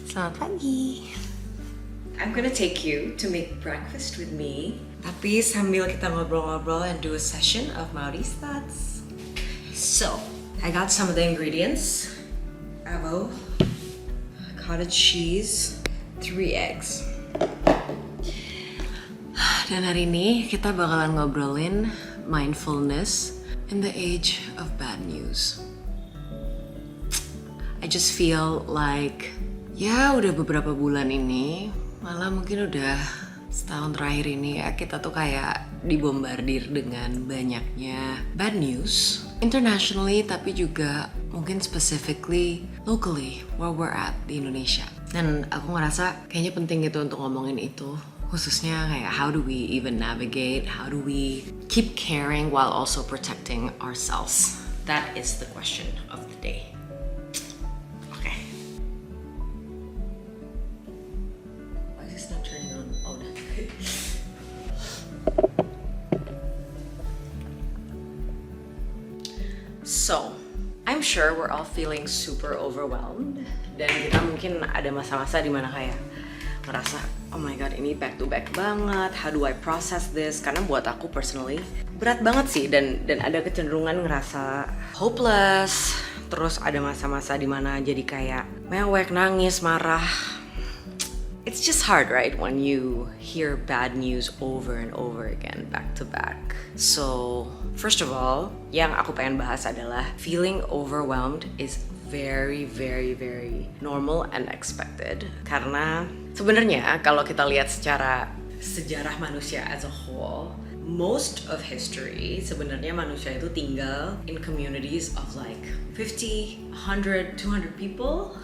Selamat pagi. I'm gonna take you to make breakfast with me. Tapi sambil kita ngobrol-ngobrol and do a session of Maori's thoughts. So, I got some of the ingredients. Avo, cottage cheese, 3 eggs. Dan hari ini kita bakalan ngobrolin mindfulness in the age of bad news. I just feel like, ya udah beberapa bulan ini, malah mungkin udah setahun terakhir ini ya, kita tuh kayak dibombardir dengan banyaknya bad news internationally, tapi juga mungkin specifically locally where we're at di Indonesia. Dan aku ngerasa kayaknya penting gitu untuk ngomongin itu, khususnya kayak how do we even navigate, how do we keep caring while also protecting ourselves. That is the question of the day. So, I'm sure we're all feeling super overwhelmed, dan kita mungkin ada masa-masa dimana kayak ngerasa, oh my god, ini back to back banget, how do I process this? Karena buat aku personally berat banget sih, dan ada kecenderungan ngerasa hopeless. Terus ada masa-masa dimana jadi kayak mewek, nangis, marah. It's just hard, right, when you hear bad news over and over again, back to back. So, first of all, yang aku pengen bahas adalah feeling overwhelmed is very, very, very normal and expected. Karena sebenarnya kalau kita lihat secara sejarah manusia as a whole, most of history sebenarnya manusia itu tinggal in communities of like 50, 100, 200 people.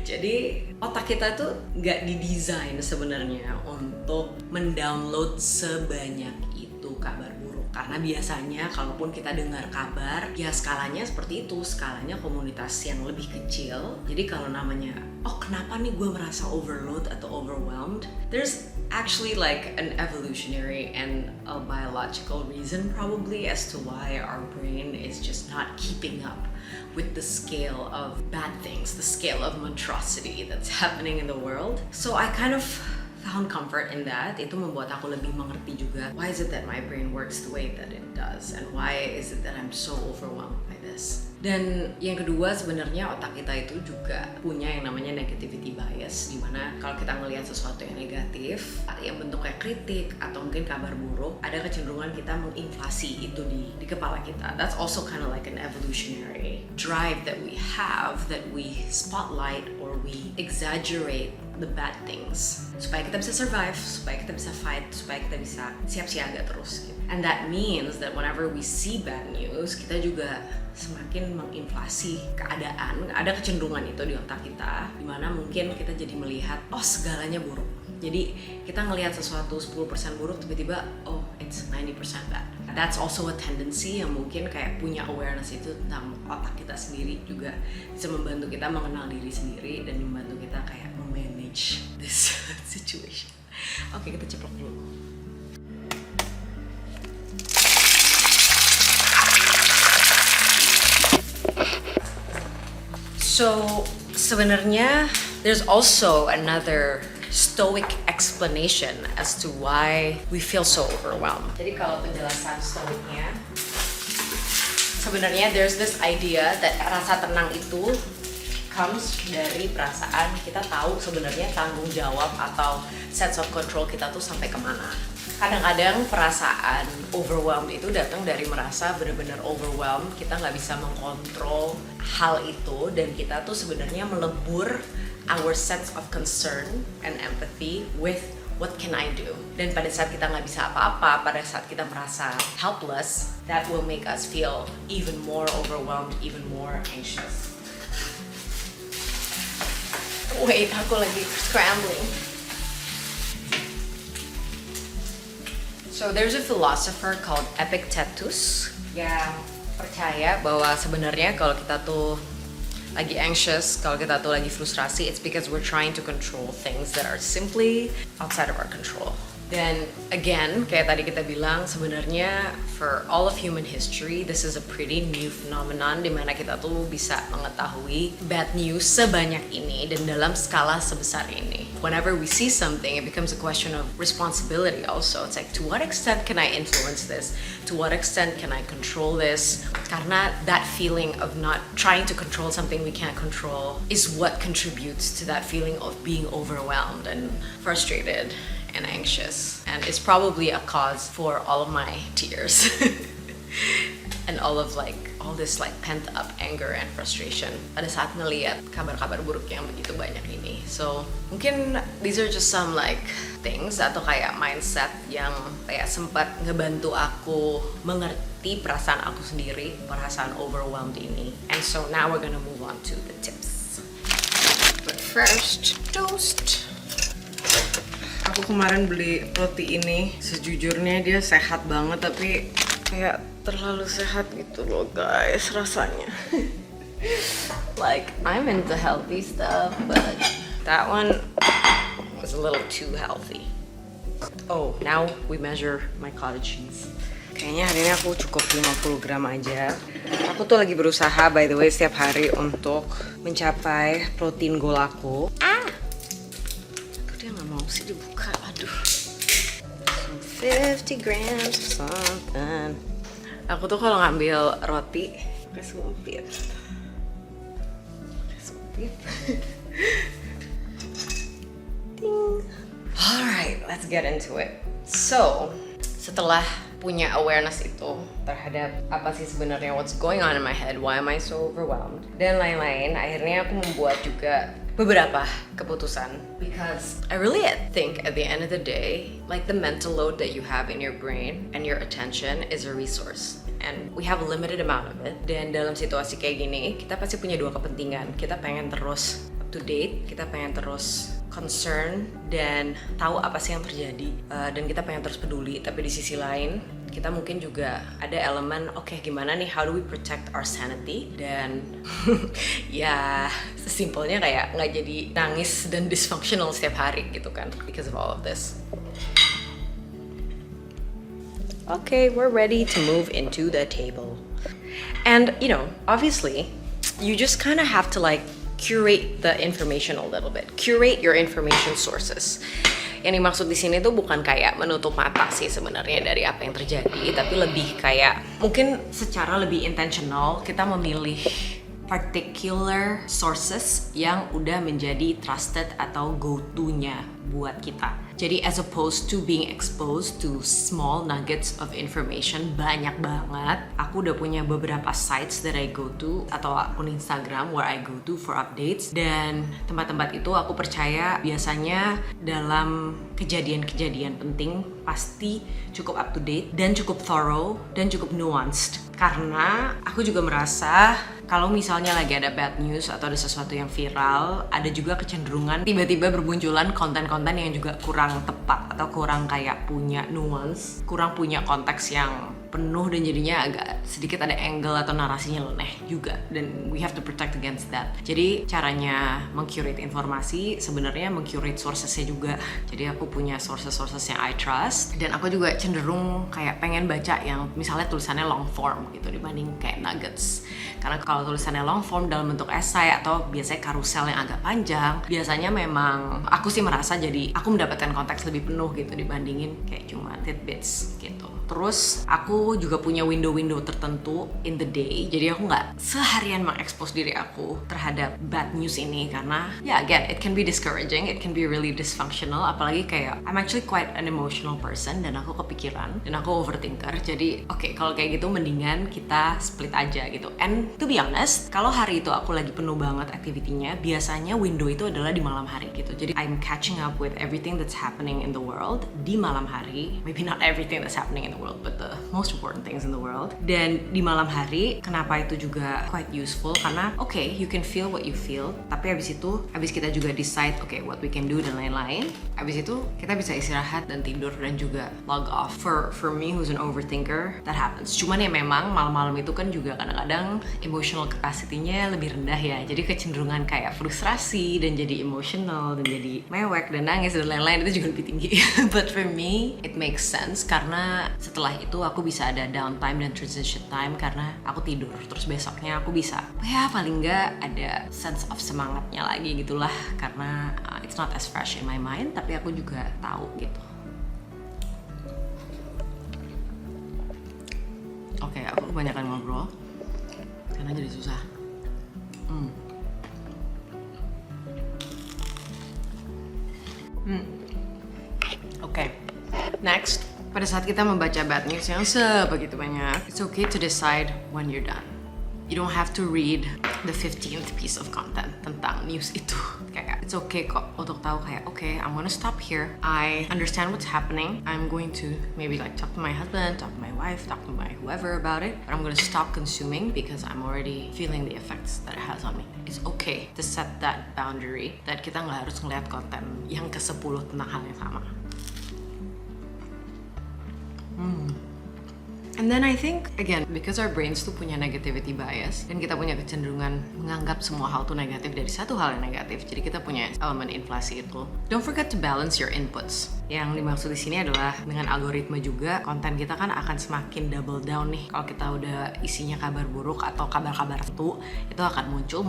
Jadi otak kita tuh nggak didesain sebenarnya untuk mendownload sebanyak itu kabar buruk. Karena biasanya kalaupun kita dengar kabar, ya skalanya seperti itu, skalanya komunitas yang lebih kecil. Jadi kalau namanya, oh kenapa nih gue merasa overload atau overwhelmed? There's actually like an evolutionary and a biological reason probably as to why our brain is just not keeping up with the scale of bad things, the scale of monstrosity that's happening in the world. So I kind of found comfort in that. Itu membuat aku lebih mengerti juga, why is it that my brain works the way that it does, and why is it that I'm so overwhelmed by this. Dan yang kedua, sebenarnya otak kita itu juga punya yang namanya negativity bias, dimana kalau kita ngelihat sesuatu yang negatif, yang bentuknya kritik atau mungkin kabar buruk, ada kecenderungan kita menginflasi itu di kepala kita. That's also kind of like an evolutionary drive that we have, that we spotlight or we exaggerate the bad things supaya kita bisa survive, supaya kita bisa fight, supaya kita bisa siap siaga terus gitu. And that means that whenever we see bad news, kita juga semakin menginflasi keadaan. Ada kecenderungan itu di otak kita, dimana mungkin kita jadi melihat, oh segalanya buruk. Jadi kita ngelihat sesuatu 10% buruk, tiba-tiba oh it's 90% bad. That's also a tendency yang mungkin kayak punya awareness itu tentang otak kita sendiri, juga bisa membantu kita mengenal diri sendiri dan membantu kita kayak memanage this situation. Oke, kita ceplok dulu. So, sebenarnya there's also another stoic explanation as to why we feel so overwhelmed. Jadi kalau penjelasan stoiknya, sebenarnya there's this idea that rasa tenang itu comes dari perasaan kita tahu sebenarnya tanggung jawab atau sense of control kita tuh sampai kemana. Kadang-kadang perasaan overwhelmed itu datang dari merasa benar-benar overwhelmed, kita nggak bisa mengkontrol hal itu, dan kita tuh sebenarnya melebur our sense of concern and empathy with what can I do. Dan pada saat kita nggak bisa apa-apa, pada saat kita merasa helpless, that will make us feel even more overwhelmed, even more anxious. Wait, aku lagi scrambling. So there's a philosopher called Epictetus yang percaya bahwa sebenarnya kalau kita tuh lagi anxious, kalau kita tuh lagi frustrasi, it's because we're trying to control things that are simply outside of our control. Dan again, kayak tadi kita bilang, sebenarnya for all of human history, this is a pretty new phenomenon dimana kita tuh bisa mengetahui bad news sebanyak ini dan dalam skala sebesar ini. Whenever we see something, it becomes a question of responsibility also. It's like, to what extent can I influence this? To what extent can I control this? Karena that feeling of not trying to control something we can't control is what contributes to that feeling of being overwhelmed and frustrated and anxious, and it's probably a cause for all of my tears and all this pent up anger and frustration pada saat ngelihat kabar-kabar buruk yang begitu banyak ini. So mungkin these are just some things atau kayak mindset yang kayak sempat ngebantu aku mengerti perasaan aku sendiri, perasaan overwhelmed ini. And so now we're gonna move on to the tips. But first, toast. Aku kemarin beli roti ini, sejujurnya dia sehat banget tapi kayak terlalu sehat gitu loh guys rasanya. I'm into healthy stuff, but that one was a little too healthy. Oh, now we measure my cottage cheese. Kayaknya hari ini aku cukup 50 gram aja. Aku tuh lagi berusaha by the way setiap hari untuk mencapai protein goal aku. Dia nggak mau sih dibuka, aduh. 50 grams of something. Aku tuh kalau ngambil roti pakai sumpit. Ding. Alright, let's get into it. So, setelah punya awareness itu terhadap apa sih sebenarnya what's going on in my head, why am I so overwhelmed, dan lain-lain, akhirnya aku membuat juga beberapa keputusan. Because I really think at the end of the day, the mental load that you have in your brain and your attention is a resource. And we have a limited amount of it. Dan dalam situasi kayak gini, kita pasti punya dua kepentingan. Kita pengen terus up to date, kita pengen terus concern dan tahu apa sih yang terjadi, dan kita pengen terus peduli. Tapi di sisi lain kita mungkin juga ada elemen gimana nih, how do we protect our sanity, dan ya sesimpelnya kayak nggak jadi nangis dan dysfunctional setiap hari gitu kan because of all of this. Okay, we're ready to move into the table. And obviously you just kind of have to curate the information a little bit. Curate your information sources. Yang dimaksud di sini tuh bukan kayak menutup mata sih sebenarnya dari apa yang terjadi, tapi lebih kayak mungkin secara lebih intentional kita memilih particular sources yang udah menjadi trusted atau go-to-nya buat kita. Jadi as opposed to being exposed to small nuggets of information banyak banget, aku udah punya beberapa sites that I go to atau akun Instagram where I go to for updates, dan tempat-tempat itu aku percaya biasanya dalam kejadian-kejadian penting pasti cukup up to date dan cukup thorough dan cukup nuanced. Karena aku juga merasa kalau misalnya lagi ada bad news atau ada sesuatu yang viral, ada juga kecenderungan tiba-tiba berbunculan konten-konten yang juga kurang tepat atau kurang kayak punya nuance, kurang punya konteks yang penuh, dan jadinya agak sedikit ada angle atau narasinya leneh juga, dan we have to protect against that. Jadi caranya mengcurate informasi sebenarnya mengcurate sourcesnya juga. Jadi aku punya sources yang I trust, dan aku juga cenderung kayak pengen baca yang misalnya tulisannya long form gitu dibanding kayak nuggets. Karena kalau tulisannya long form dalam bentuk esai atau biasanya karusel yang agak panjang, biasanya memang aku sih merasa jadi aku mendapatkan konteks lebih penuh gitu dibandingin kayak cuma tidbits gitu. Terus aku juga punya window-window tertentu in the day, jadi aku nggak seharian mengekspos diri aku terhadap bad news ini, karena again, it can be discouraging, it can be really dysfunctional, apalagi kayak I'm actually quite an emotional person, dan aku kepikiran, dan aku overthinker, jadi kalau kayak gitu mendingan kita split aja gitu. And to be honest, kalau hari itu aku lagi penuh banget activity-nya, biasanya window itu adalah di malam hari gitu, jadi I'm catching up with everything that's happening in the world di malam hari, maybe not everything that's happening in the the world, but the most important things in the world. Dan di malam hari, kenapa itu juga quite useful? Karena okay, you can feel what you feel, tapi abis kita juga decide okay what we can do dan lain-lain. Abis itu kita bisa istirahat dan tidur dan juga log off. For me who's an overthinker, that happens. Cuman ya memang malam-malam itu kan juga kadang-kadang emotional capacity-nya lebih rendah ya. Jadi kecenderungan kayak frustrasi dan jadi emotional dan jadi mewek dan nangis dan lain-lain itu juga lebih tinggi. But for me, it makes sense karena setelah itu aku bisa ada downtime dan transition time karena aku tidur. Terus besoknya aku bisa, ya paling nggak ada sense of semangatnya lagi gitulah. Karena it's not as fresh in my mind, tapi aku juga tahu gitu. Oke, aku kebanyakan ngobrol karena jadi susah. Oke, next. Pada saat kita membaca bad news yang sebegitu banyak, it's okay to decide when you're done. You don't have to read the 15th piece of content tentang news itu. Kayak, it's okay kok untuk tahu kayak, okay, I'm gonna stop here. I understand what's happening. I'm going to maybe like talk to my husband, talk to my wife, talk to my whoever about it. But I'm gonna stop consuming because I'm already feeling the effects that it has on me. It's okay to set that boundary that kita nggak harus ngeliat konten yang ke-10 tentang hal yang sama. And then I think, again, because our brains tuh punya negativity bias dan kita punya kecenderungan menganggap semua hal tuh negatif dari satu hal yang negatif, jadi kita punya elemen inflasi itu. Don't forget to balance your inputs. Yang dimaksud di sini adalah dengan algoritma juga, konten kita kan akan semakin double down nih. Kalau kita udah isinya kabar buruk atau kabar-kabar tertentu, itu akan muncul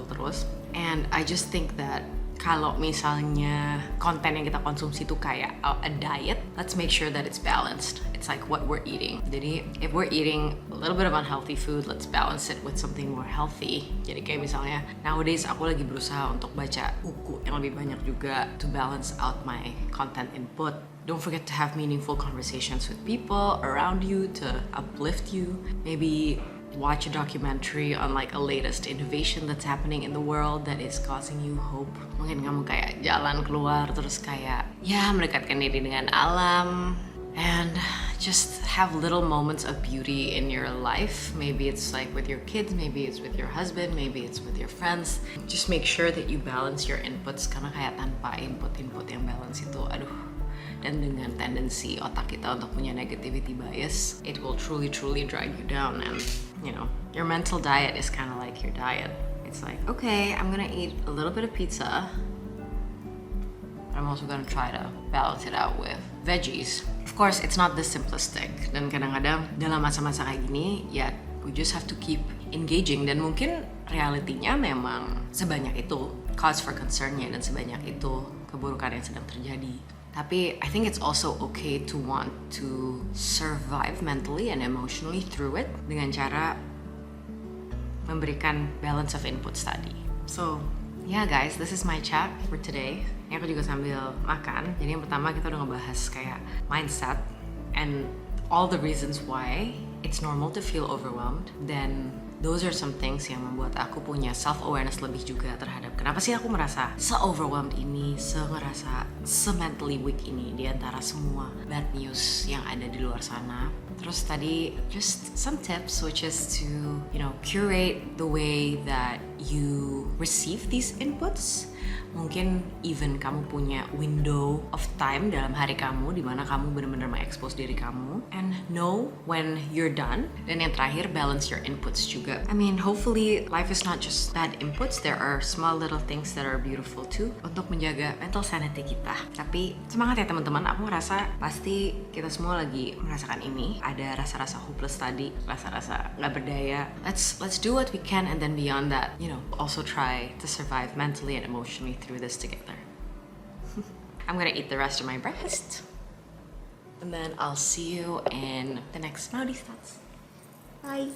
terus. And I just think that kalau misalnya konten yang kita konsumsi itu kayak a diet, let's make sure that it's balanced. It's like what we're eating. Jadi if we're eating a little bit of unhealthy food, let's balance it with something more healthy. Jadi kayak misalnya nowadays aku lagi berusaha untuk baca buku yang lebih banyak juga to balance out my content input. Don't forget to have meaningful conversations with people around you to uplift you. Maybe watch a documentary on like a latest innovation that's happening in the world that is causing you hope. Mungkin kamu kayak jalan keluar terus kayak ya mendekatkan diri dengan alam and just have little moments of beauty in your life. Maybe it's like with your kids, maybe it's with your husband, maybe it's with your friends. Just make sure that you balance your inputs karena kayak tanpa input yang balance itu dan dengan tendensi otak kita untuk punya negativity bias, it will truly drag you down. And you know, your mental diet is kind of like your diet. It's like, okay, I'm gonna eat a little bit of pizza, but I'm also gonna try to balance it out with veggies. Of course, it's not this simplistic. Dan kadang-kadang dalam masa-masa kayak gini, ya we just have to keep engaging. Dan mungkin realitinya memang sebanyak itu cause for concern-nya dan sebanyak itu keburukan yang sedang terjadi. Tapi I think it's also okay to want to survive mentally and emotionally through it dengan cara memberikan balance of inputs tadi. So, yeah guys, this is my chat for today. Ini aku juga sambil makan. Jadi yang pertama kita udah ngebahas kayak mindset and all the reasons why it's normal to feel overwhelmed. Then those are some things yang membuat aku punya self-awareness lebih juga terhadap kenapa sih aku merasa se-overwhelmed ini, ngerasa se-mentally weak ini di antara semua bad news yang ada di luar sana. Terus tadi just some tips which is to, you know, curate the way that you receive these inputs. Mungkin even kamu punya window of time dalam hari kamu di mana kamu benar-benar mengekspos diri kamu and know when you're done. Dan yang terakhir, balance your inputs juga. I mean, hopefully life is not just bad inputs. There are small little things that are beautiful too untuk menjaga mental sanity kita. Tapi semangat ya teman-teman. Aku ngerasa pasti kita semua lagi merasakan ini. Ada rasa-rasa hopeless tadi, rasa-rasa nggak berdaya. Let's do what we can and then beyond that, you know, also try to survive mentally and emotionally through this together. I'm gonna eat the rest of my breakfast and then I'll see you in the next Maudie's Thoughts. Bye.